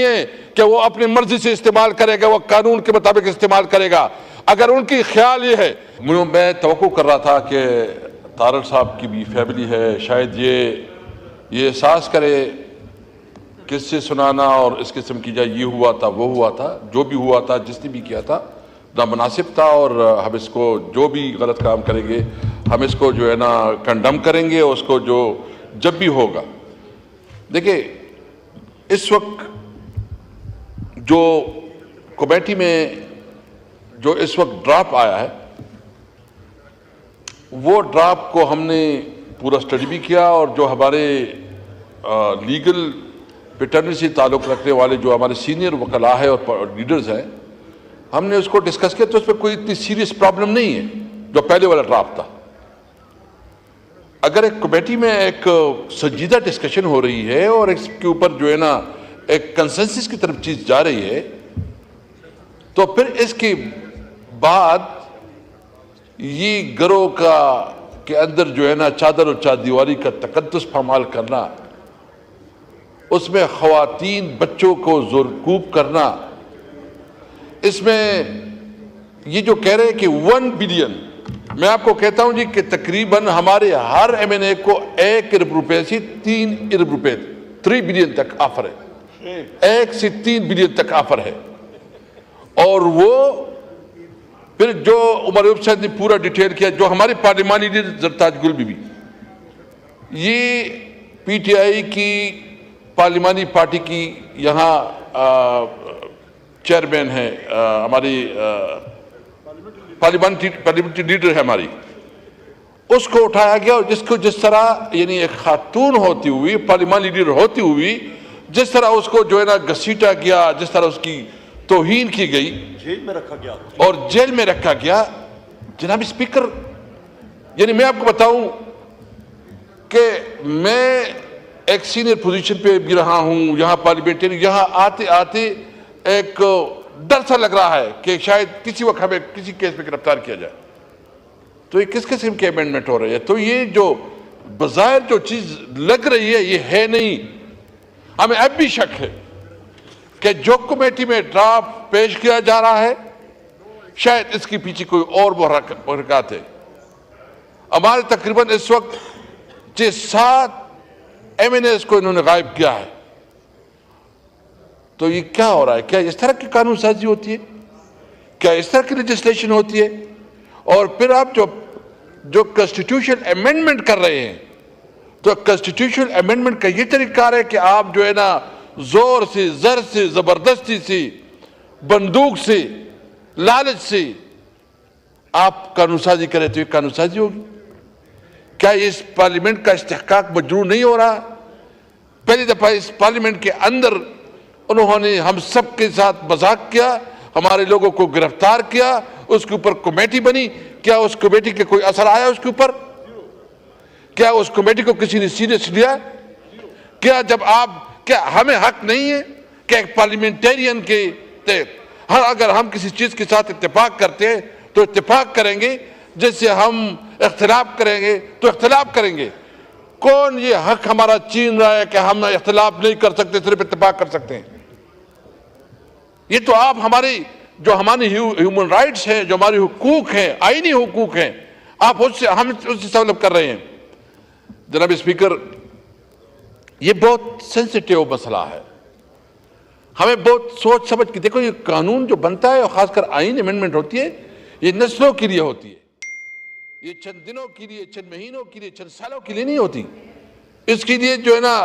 ہے کہ وہ اپنی مرضی سے استعمال کرے گا، وہ قانون کے مطابق استعمال کرے گا۔ اگر ان کی خیال یہ ہے، میں توقع کر رہا تھا کہ طارق صاحب کی بھی فیملی ہے، شاید یہ احساس کرے کس سے سنانا اور اس قسم کی جائے یہ ہوا تھا وہ ہوا تھا، جو بھی ہوا تھا جس نے بھی کیا تھا نامناسب تھا، اور ہم اس کو جو بھی غلط کام کریں گے ہم اس کو جو ہے نا کنڈم کریں گے، اس کو جو جب بھی ہوگا۔ دیکھیں اس وقت جو کمیٹی میں جو اس وقت ڈرافٹ آیا ہے، وہ ڈرافٹ کو ہم نے پورا سٹڈی بھی کیا، اور جو ہمارے لیگل پیٹرنی سے تعلق رکھنے والے جو ہمارے سینئر وکلاء ہیں اور لیڈرز ہیں، ہم نے اس کو ڈسکس کیا، تو اس پہ کوئی اتنی سیریس پرابلم نہیں ہے جو پہلے والا ڈرافٹ تھا۔ اگر ایک کمیٹی میں ایک سنجیدہ ڈسکشن ہو رہی ہے اور اس کے اوپر جو ہے نا ایک کنسنسس کی طرف چیز جا رہی ہے، تو پھر اس کے بعد یہ گروہ کے اندر جو ہے نا چادر اور چاردیواری کا تقدس پامال کرنا، اس میں خواتین بچوں کو زورکوب کرنا، اس میں یہ جو کہہ رہے ہیں کہ 1 بلین، میں آپ کو کہتا ہوں جی کہ تقریباً ہمارے ہر ایم این اے کو 1 ارب روپے سے 3 ارب روپے 3 بلین تک آفر ہے، 1 سے 3 بلین تک آفر ہے۔ اور وہ پھر جو عمر ایوب صاحب نے پورا ڈیٹیل کیا، جو ہمارے پارلیمانی لیڈر زرتاج گل بی بی، یہ پی ٹی آئی کی پارلیمانی پارٹی کی یہاں چیئرمین ہے، ہماری پارلیمنٹری لیڈر ہے ہماری، اس کو اٹھایا گیا، اور جس کو جس طرح یعنی ایک خاتون ہوتی ہوئی پارلیمانی لیڈر ہوتی ہوئی جس طرح اس کو جو ہے نا گھسیٹا گیا، جس طرح اس کی توہین کی گئی، جیل میں رکھا گیا اور جیل میں رکھا گیا۔ جناب اسپیکر، یعنی میں آپ کو بتاؤں کہ میں ایک سینئر پوزیشن پہ بھی رہا ہوں یہاں پارلیمنٹری، یہاں آتے آتے ایک ڈر سا لگ رہا ہے کہ شاید کسی وقت ہمیں کسی کیس میں گرفتار کیا جائے، تو یہ کس قسم کے امینڈمنٹ ہو رہے ہیں؟ تو یہ جو بظاہر جو چیز لگ رہی ہے یہ ہے نہیں۔ ہمیں اب بھی شک ہے کہ جو کمیٹی میں ڈرافٹ پیش کیا جا رہا ہے شاید اس کے پیچھے کوئی اور محرکات ہے۔ ہمارے تقریباً اس وقت 7 ایم این ایز کو انہوں نے غائب کیا ہے، تو یہ کیا ہو رہا ہے؟ کیا اس طرح کی قانون سازی ہوتی ہے؟ کیا اس طرح کی لیجسلیشن ہوتی ہے؟ اور پھر آپ جو کنسٹیٹیوشن امینڈمنٹ کر رہے ہیں، تو کنسٹیٹیوشن امینڈمنٹ کا یہ طریقہ ہے کہ آپ جو ہے نا زور سے، زر سے، زبردستی سے، بندوق سے، لالچ سے آپ قانون سازی کریں، تو یہ قانون سازی ہوگی؟ کیا اس پارلیمنٹ کا استحقاق مجروح نہیں ہو رہا؟ پہلی دفعہ اس پارلیمنٹ کے اندر انہوں نے ہم سب کے ساتھ مذاق کیا، ہمارے لوگوں کو گرفتار کیا، اس کے اوپر کمیٹی بنی، کیا اس کمیٹی کے کوئی اثر آیا اس کے اوپر؟ کیا اس کمیٹی کو کسی نے سیریس لیا؟ کیا ہمیں حق نہیں ہے کہ ایک پارلیمنٹیرین کے اگر ہم کسی چیز کے ساتھ اتفاق کرتے ہیں تو اتفاق کریں گے، جس سے ہم اختلاف کریں گے تو اختلاف کریں گے؟ کون یہ حق ہمارا چھین رہا ہے کہ ہم اختلاف نہیں کر سکتے، صرف اتفاق کر سکتے ہیں؟ یہ تو آپ ہماری ہیومن رائٹس ہیں، جو ہماری حقوق ہیں، آئینی حقوق ہیں، آپ ہم اس سے سلب کر رہے ہیں۔ جناب اسپیکر، یہ بہت سینسٹیو مسئلہ ہے، ہمیں بہت سوچ سمجھ کے دیکھو، یہ قانون جو بنتا ہے اور خاص کر آئین امینڈمنٹ ہوتی ہے، یہ نسلوں کے لیے ہوتی ہے، یہ چند دنوں کے لیے، چند مہینوں کے لیے، چند سالوں کے لیے نہیں ہوتی۔ اس کے لیے جو ہے نا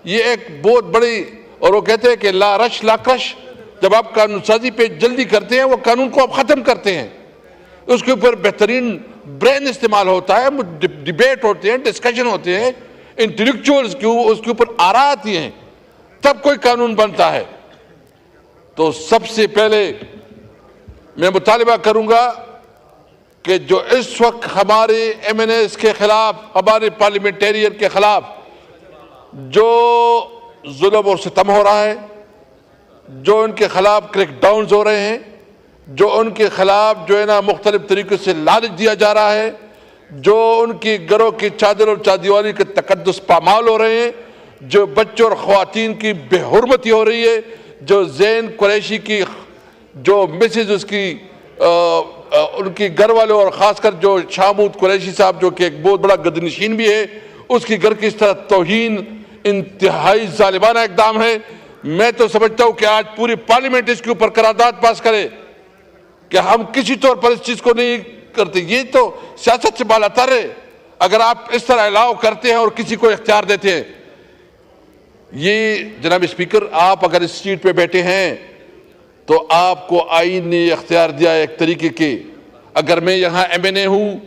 یہ ایک بہت بڑی، اور وہ کہتے ہیں کہ لا رش لا کرش، جب آپ قانون سازی پہ جلدی کرتے ہیں وہ قانون کو آپ ختم کرتے ہیں، اس کے اوپر بہترین برین استعمال ہوتا ہے، ڈیبیٹ ہوتے ہیں، ڈسکشن ہوتے ہیں، انٹلیکچوئلز اس کے اوپر آراء آتی ہیں، تب کوئی قانون بنتا ہے۔ تو سب سے پہلے میں مطالبہ کروں گا کہ جو اس وقت ہمارے ایم این ایز کے خلاف، ہمارے پارلیمنٹیرین کے خلاف جو ظلم اور ستم ہو رہا ہے، جو ان کے خلاف کریک ڈاؤنز ہو رہے ہیں، جو ان کے خلاف جو ہے نا مختلف طریقے سے لالچ دیا جا رہا ہے، جو ان کی گروہ کی چادر اور چاردیواری کے تقدس پامال ہو رہے ہیں، جو بچوں اور خواتین کی بے حرمتی ہو رہی ہے، جو زین قریشی کی جو مسز اس کی ان کی گھر والے اور خاص کر جو شامود قریشی صاحب جو کہ ایک بہت بڑا گدنشین بھی ہے، اس کی گھر کی اس طرح توہین انتہائی ظالمانہ اقدام ہے۔ میں تو سمجھتا ہوں کہ آج پوری پارلیمنٹ اس کے اوپر قرارداد پاس کرے کہ ہم کسی طور پر اس چیز کو نہیں کرتے۔ یہ تو سیاست سے بالاتر ہے اگر آپ اس طرح الاؤ کرتے ہیں اور کسی کو اختیار دیتے ہیں۔ یہ جناب اسپیکر، آپ اگر اس سیٹ پہ بیٹھے ہیں تو آپ کو آئین نے اختیار دیا ہے ایک طریقے کے۔ اگر میں یہاں ایم این اے ہوں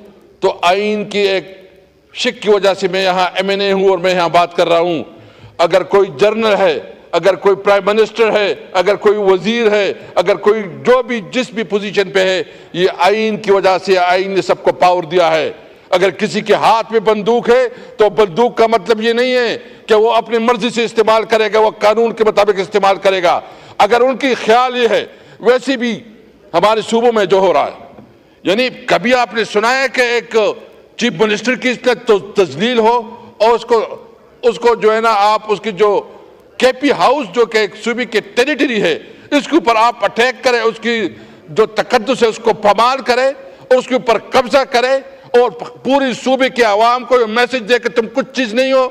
تو آئین کی ایک شک کی وجہ سے میں یہاں ایم این اے ہوں اور میں یہاں بات کر رہا ہوں۔ اگر کوئی جنرل ہے، اگر کوئی پرائم منسٹر ہے، اگر کوئی وزیر ہے، اگر کوئی جو بھی جس بھی پوزیشن پہ ہے، یہ آئین کی وجہ سے آئین نے سب کو پاور دیا ہے۔ اگر کسی کے ہاتھ میں بندوق ہے تو بندوق کا مطلب یہ نہیں ہے کہ وہ اپنی مرضی سے استعمال کرے گا، وہ قانون کے مطابق استعمال کرے گا۔ اگر ان کی خیال یہ ہے، ویسے بھی ہمارے صوبوں میں جو ہو رہا ہے، یعنی کبھی آپ نے سنا ہے کہ ایک چیف منسٹر کی تذلیل ہو اور اس کو جو ہے نا آپ اس کی جو کے پی ہاؤس جو کہ ایک صوبے کی ٹیریٹری ہے، اس کے اوپر آپ اٹیک کریں، اس کی جو تقدس ہے اس کو پامال کریں اور اس کے اوپر قبضہ کریں اور پوری صوبے کے عوام کو یہ میسج دے کہ تم کچھ چیز نہیں ہو۔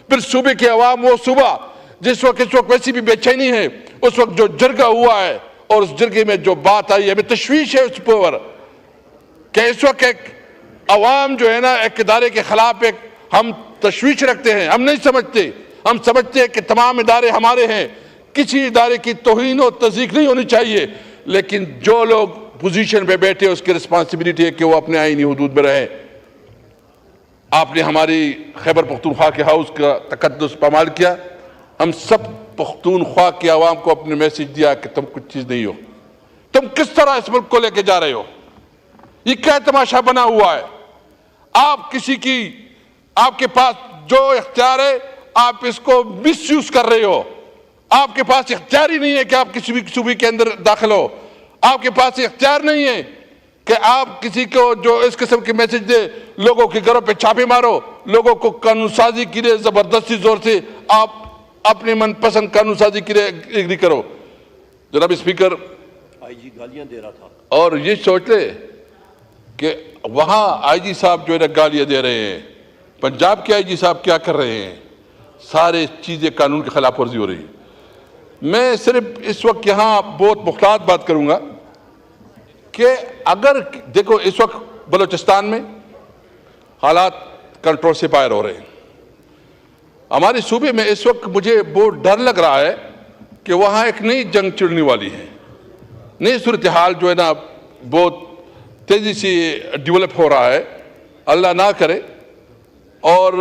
پھر صوبے کے عوام وہ صوبہ اس وقت ویسی بھی بے چینی ہے، اس وقت جو جرگہ ہوا ہے اور اس جرگے میں جو بات آئی ہے، ہمیں تشویش ہے اس پر کہ اس وقت ایک عوام جو ہے نا ایک ادارے کے خلاف ایک ہم تشویش رکھتے ہیں۔ ہم نہیں سمجھتے، ہم سمجھتے ہیں کہ تمام ادارے ہمارے ہیں، کسی ادارے کی توہین و تضییق نہیں ہونی چاہیے، لیکن جو لوگ پوزیشن پہ بیٹھے اس کی رسپانسبلٹی ہے کہ وہ اپنے آئینی حدود میں رہے۔ آپ نے ہماری خیبر پختونخوا کے ہاؤس کا تقدس پامال کیا، ہم سب پختونخوا کے عوام کو اپنے میسج دیا کہ تم کچھ چیز نہیں ہو، تم کس طرح اس ملک کو لے کے جا رہے ہو، یہ کیا تماشا بنا ہوا ہے۔ آپ کسی کی آپ کے پاس جو اختیار ہے آپ اس کو مس یوز کر رہے ہو۔ آپ کے پاس اختیار ہی نہیں ہے کہ آپ کسی بھی صوبے کے اندر داخل ہو، آپ کے پاس اختیار نہیں ہے کہ آپ کسی کو جو اس قسم کی میسج دے، لوگوں کے گھروں پہ چھاپے مارو، لوگوں کو قانون سازی کے لیے زبردستی زور سے آپ اپنے من پسند قانون سازی کے لیے اگری کرو۔ جناب اسپیکر، آئی جی گالیاں دے رہا تھا اور یہ سوچ لے کہ وہاں آئی جی صاحب جو ہے نا گالیاں دے رہے ہیں، پنجاب کے آئی جی صاحب کیا کر رہے ہیں، سارے چیزیں قانون کی خلاف ورزی ہو رہی ہے۔ میں صرف اس وقت یہاں بہت محتاط بات کروں گا کہ اگر دیکھو اس وقت بلوچستان میں حالات کنٹرول سے باہر ہو رہے ہیں، ہمارے صوبے میں اس وقت مجھے بہت ڈر لگ رہا ہے کہ وہاں ایک نئی جنگ چھڑنے والی ہے، نئی صورتحال جو ہے نا بہت تیزی سے ڈیولپ ہو رہا ہے، اللہ نہ کرے، اور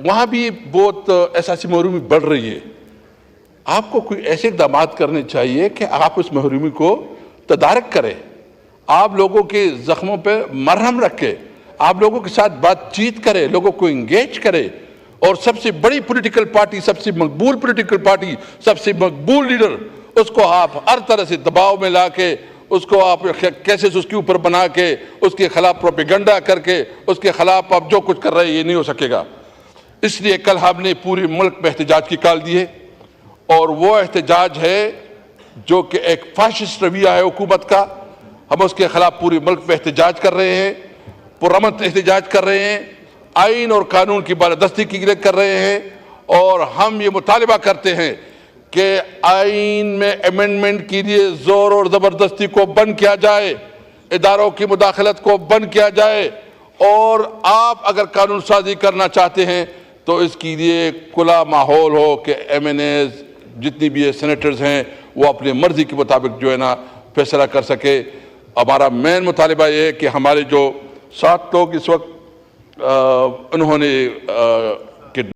وہاں بھی بہت احساسی محرومی بڑھ رہی ہے۔ آپ کو کوئی ایسے اقدامات کرنے چاہیے کہ آپ اس محرومی کو تدارک کریں، آپ لوگوں کے زخموں پہ مرہم رکھیں، آپ لوگوں کے ساتھ بات چیت کریں، لوگوں کو انگیج کریں، اور سب سے بڑی پولیٹیکل پارٹی، سب سے مقبول پولیٹیکل پارٹی، سب سے مقبول لیڈر، اس کو آپ ہر طرح سے دباؤ میں لا کے، اس کو آپ کیسز اس کے اوپر بنا کے، اس کے خلاف پروپیگنڈا کر کے، اس کے خلاف آپ جو کچھ کر رہے ہیں یہ نہیں ہو سکے گا۔ اس لیے کل ہم نے پورے ملک میں احتجاج کی کال دی ہے، اور وہ احتجاج ہے جو کہ ایک فاشسٹ رویہ ہے حکومت کا، ہم اس کے خلاف پورے ملک میں احتجاج کر رہے ہیں، پرامن احتجاج کر رہے ہیں، آئین اور قانون کی بالادستی کی گرفت کر رہے ہیں، اور ہم یہ مطالبہ کرتے ہیں کہ آئین میں امینڈمنٹ کے لیے زور اور زبردستی کو بند کیا جائے، اداروں کی مداخلت کو بند کیا جائے، اور آپ اگر قانون سازی کرنا چاہتے ہیں تو اس کے لیے کھلا ماحول ہو کہ ایم این ایز جتنی بھی سینیٹرز ہیں وہ اپنے مرضی کے مطابق جو ہے نا فیصلہ کر سکے۔ ہمارا مین مطالبہ یہ ہے کہ ہمارے جو 7 لوگ اس وقت انہوں نے